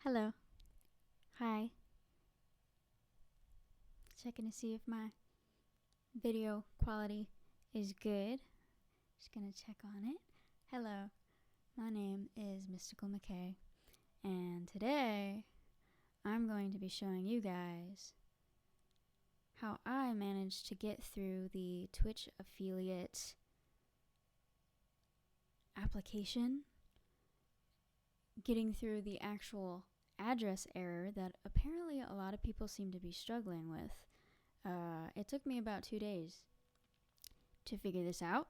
Hello. Hi. Checking to see if my video quality is good. Just gonna check on it. Hello. My name is Mystical McKay, and today I'm going to be showing you guys how I managed to get through the Twitch affiliate application, getting through the actual address error that apparently a lot of people seem to be struggling with. It took me about 2 days to figure this out.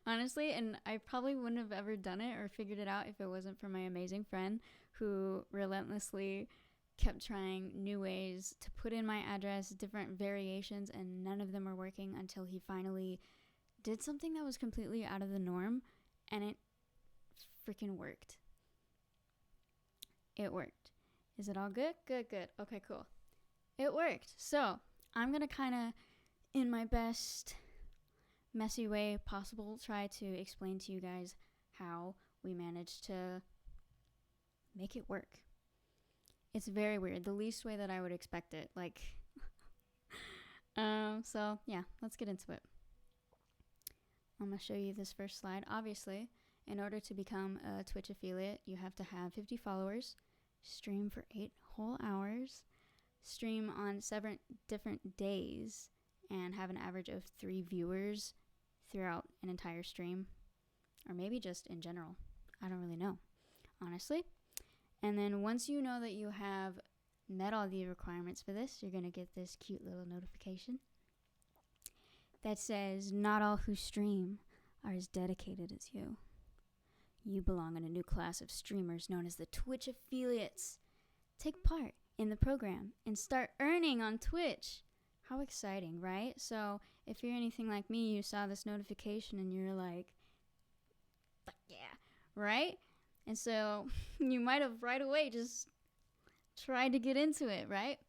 Honestly, and I probably wouldn't have ever done it or figured it out if it wasn't for my amazing friend who relentlessly kept trying new ways to put in my address, different variations, and none of them were working until he finally did something that was completely out of the norm, and it freaking worked. It worked. Is it all good? Good. Okay, cool. It worked. So I'm going to kind of, in my best messy way possible, try to explain to you guys how we managed to make it work. It's very weird. The least way that I would expect it. So yeah, let's get into it. I'm going to show you this first slide. Obviously, in order to become a Twitch affiliate, you have to have 50 followers, stream for 8 whole hours, stream on 7 different days, and have an average of 3 viewers throughout an entire stream, or maybe just in general. I don't really know, honestly. And then once you know that you have met all the requirements for this, you're going to get this cute little notification that says, "Not all who stream are as dedicated as you. You belong in a new class of streamers known as the Twitch affiliates. Take part in the program and start earning on Twitch." How exciting, right? So if you're anything like me, you saw this notification and you're like, fuck yeah, right? And so you might have right away just tried to get into it, right?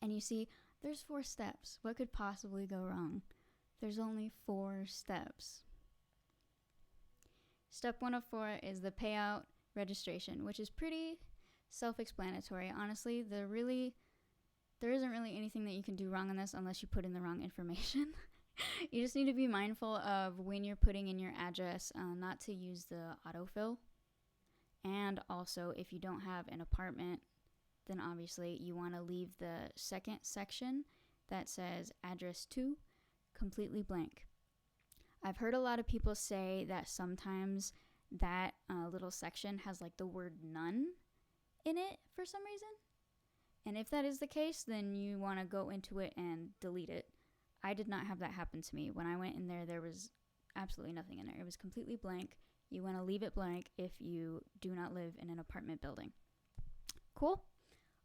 And you see, there's 4 steps. What could possibly go wrong? There's only 4 steps. Step 1 of 4 is the payout registration, which is pretty self-explanatory. Honestly, there isn't really anything that you can do wrong on this unless you put in the wrong information. You just need to be mindful of when you're putting in your address, not to use the autofill. And also, if you don't have an apartment, then obviously you want to leave the second section that says address to completely blank. I've heard a lot of people say that sometimes that little section has like the word none in it for some reason. And if that is the case, then you want to go into it and delete it. I did not have that happen to me. When I went in there, there was absolutely nothing in there. It was completely blank. You want to leave it blank if you do not live in an apartment building. Cool?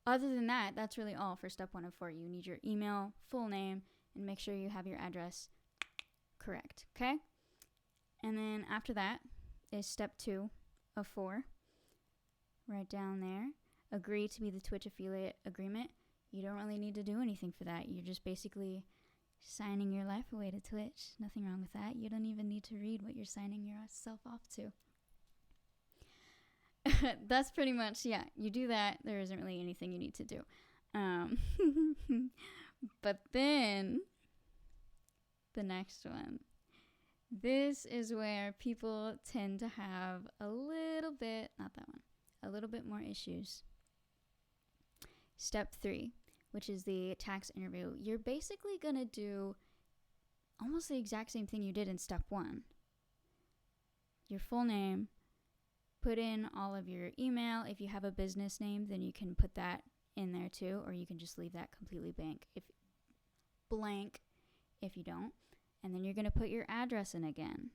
Other than that, that's really all for step 1 of 4. You need your email, full name, and make sure you have your address correct, okay? And then after that is step 2 of 4. Right down there. Agree to be the Twitch affiliate agreement. You don't really need to do anything for that. You're just basically signing your life away to Twitch. Nothing wrong with that. You don't even need to read what you're signing yourself off to. That's pretty much, yeah, you do that. There isn't really anything you need to do. But then the next one. This is where people tend to have a little bit more issues. Step 3, which is the tax interview. You're basically going to do almost the exact same thing you did in step 1. Your full name, put in all of your email. If you have a business name, then you can put that in there too, or you can just leave that completely blank if you don't. And then you're going to put your address in again.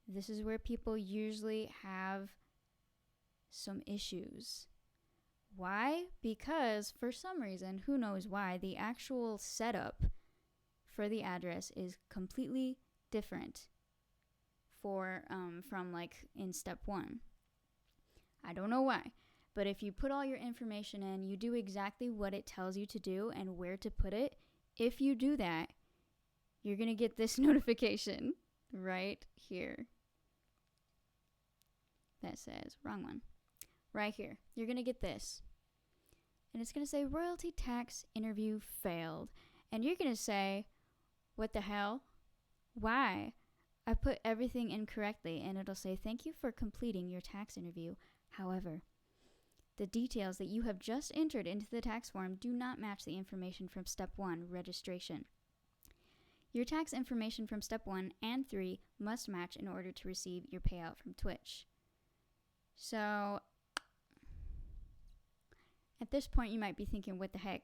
This is where people usually have some issues. Why? Because for some reason, who knows why, the actual setup for the address is completely different from like in step 1. I don't know why, but if you put all your information in, you do exactly what it tells you to do and where to put it. If you do that, you're going to get this notification right here that says wrong right here. You're going to get this. And it's going to say royalty tax interview failed. And you're going to say, what the hell? Why? I put everything incorrectly. And it'll say, thank you for completing your tax interview. However, the details that you have just entered into the tax form do not match the information from step 1, registration. Your tax information from step 1 and 3 must match in order to receive your payout from Twitch. So at this point, you might be thinking, what the heck?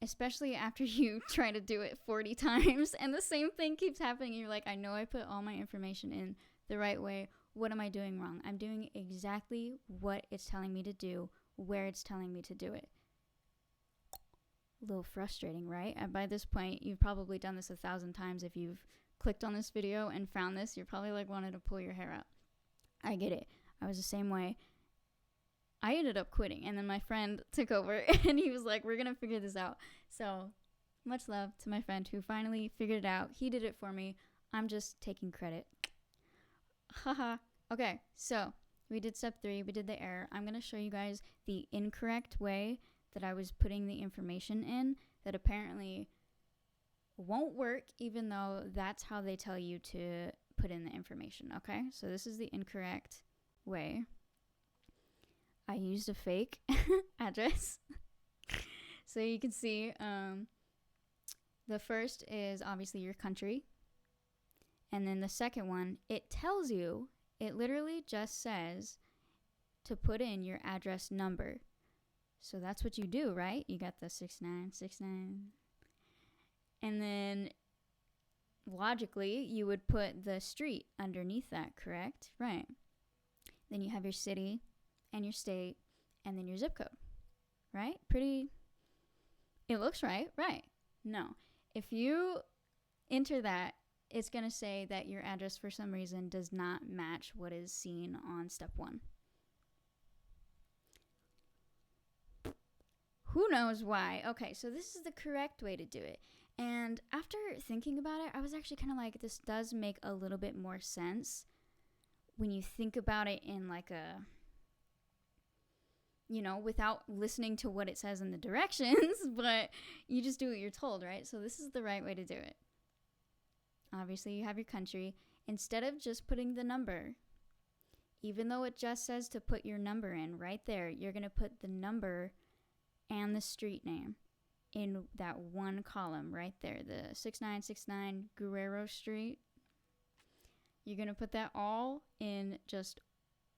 Especially after you try to do it 40 times and the same thing keeps happening. You're like, I know I put all my information in the right way. What am I doing wrong? I'm doing exactly what it's telling me to do, where it's telling me to do it. A little frustrating, right? And by this point, you've probably done this 1,000 times. If you've clicked on this video and found this, you're probably like wanting to pull your hair out. I get it. I was the same way. I ended up quitting, and then my friend took over, and he was like, we're going to figure this out. So much love to my friend who finally figured it out. He did it for me. I'm just taking credit. Haha. Okay, so we did step 3. We did the error. I'm going to show you guys the incorrect way that I was putting the information in that apparently won't work, even though that's how they tell you to put in the information, okay? So this is the incorrect way. I used a fake address. So you can see the first is obviously your country. And then the second one, it tells you, it literally just says to put in your address number. So that's what you do, right? You got the 6969. And then logically, you would put the street underneath that, correct? Right. Then you have your city and your state and then your zip code, right? It looks right, right? No. If you enter that, it's going to say that your address for some reason does not match what is seen on step 1. Who knows why? Okay, so this is the correct way to do it. And after thinking about it, I was actually kind of like, this does make a little bit more sense when you think about it in like a, without listening to what it says in the directions, but you just do what you're told, right? So this is the right way to do it. Obviously, you have your country. Instead of just putting the number, even though it just says to put your number in right there, you're going to put the number and the street name in that one column right there, the 6969 Guerrero Street. You're going to put that all in just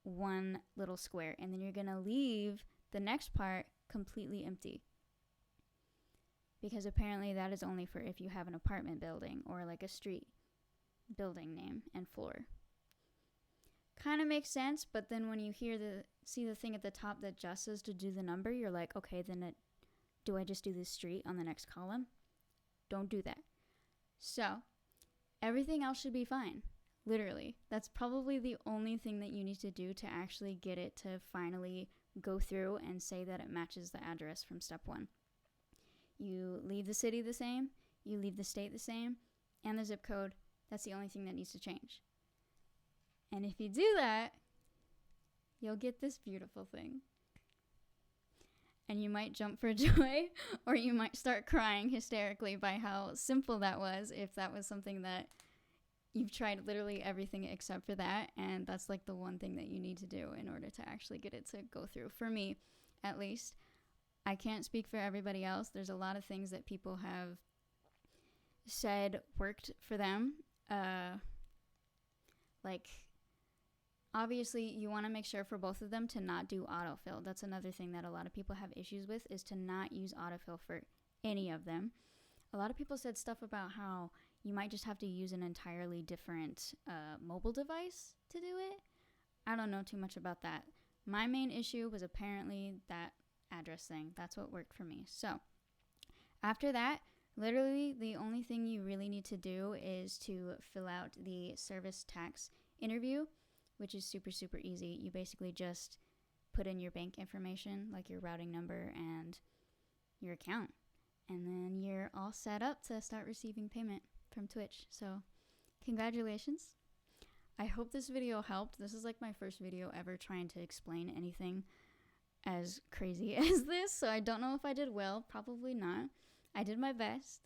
one little square, and then you're going to leave the next part completely empty. Because apparently that is only for if you have an apartment building or like a street building name and floor. Kind of makes sense, but then when you see the thing at the top that just says to do the number, you're like, okay, then do I just do this street on the next column? Don't do that. So everything else should be fine. Literally. That's probably the only thing that you need to do to actually get it to finally go through and say that it matches the address from step 1. You leave the city the same, you leave the state the same, and the zip code. That's the only thing that needs to change. And if you do that, you'll get this beautiful thing. And you might jump for joy, or you might start crying hysterically by how simple that was, if that was something that you've tried literally everything except for that, and that's like the one thing that you need to do in order to actually get it to go through. For me, at least. I can't speak for everybody else. There's a lot of things that people have said worked for them. Like, obviously, you want to make sure for both of them to not do autofill. That's another thing that a lot of people have issues with, is to not use autofill for any of them. A lot of people said stuff about how you might just have to use an entirely different mobile device to do it. I don't know too much about that. My main issue was apparently that address thing. That's what worked for me. So after that, literally the only thing you really need to do is to fill out the service tax interview, which is super, super easy. You basically just put in your bank information, like your routing number and your account, and then you're all set up to start receiving payment from Twitch. So congratulations. I hope this video helped. This is like my first video ever trying to explain anything as crazy as this, so I don't know if I did well. Probably not. I did my best.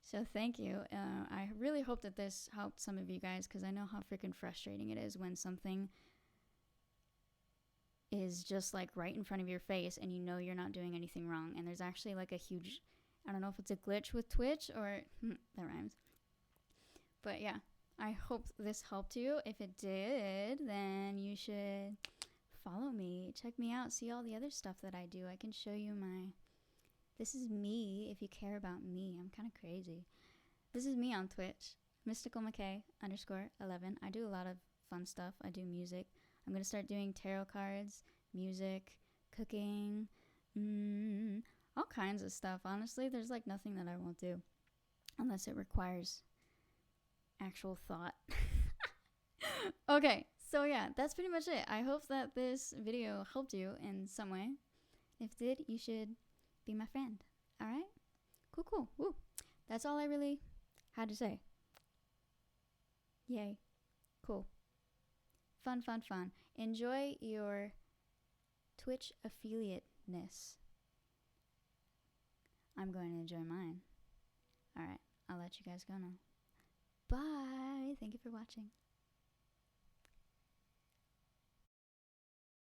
So thank you. I really hope that this helped some of you guys, because I know how freaking frustrating it is when something is just like right in front of your face and you know you're not doing anything wrong, and there's actually like a huge, I don't know if it's a glitch with Twitch or that rhymes, but yeah, I hope this helped you. If it did, then you should follow me, check me out, see all the other stuff that I do. I can show you this is me if you care about me. I'm kind of crazy. This is me on Twitch, MysticalMcKay_11. I do a lot of fun stuff. I do music. I'm going to start doing tarot cards, music, cooking, all kinds of stuff. Honestly, there's like nothing that I won't do unless it requires actual thought. Okay, so yeah, that's pretty much it. I hope that this video helped you in some way. If it did, you should be my friend. All right? Cool. Woo. That's all I really had to say. Yay. Cool. Fun. Enjoy your Twitch affiliate-ness. I'm going to enjoy mine. All right. I'll let you guys go now. Bye. Thank you for watching.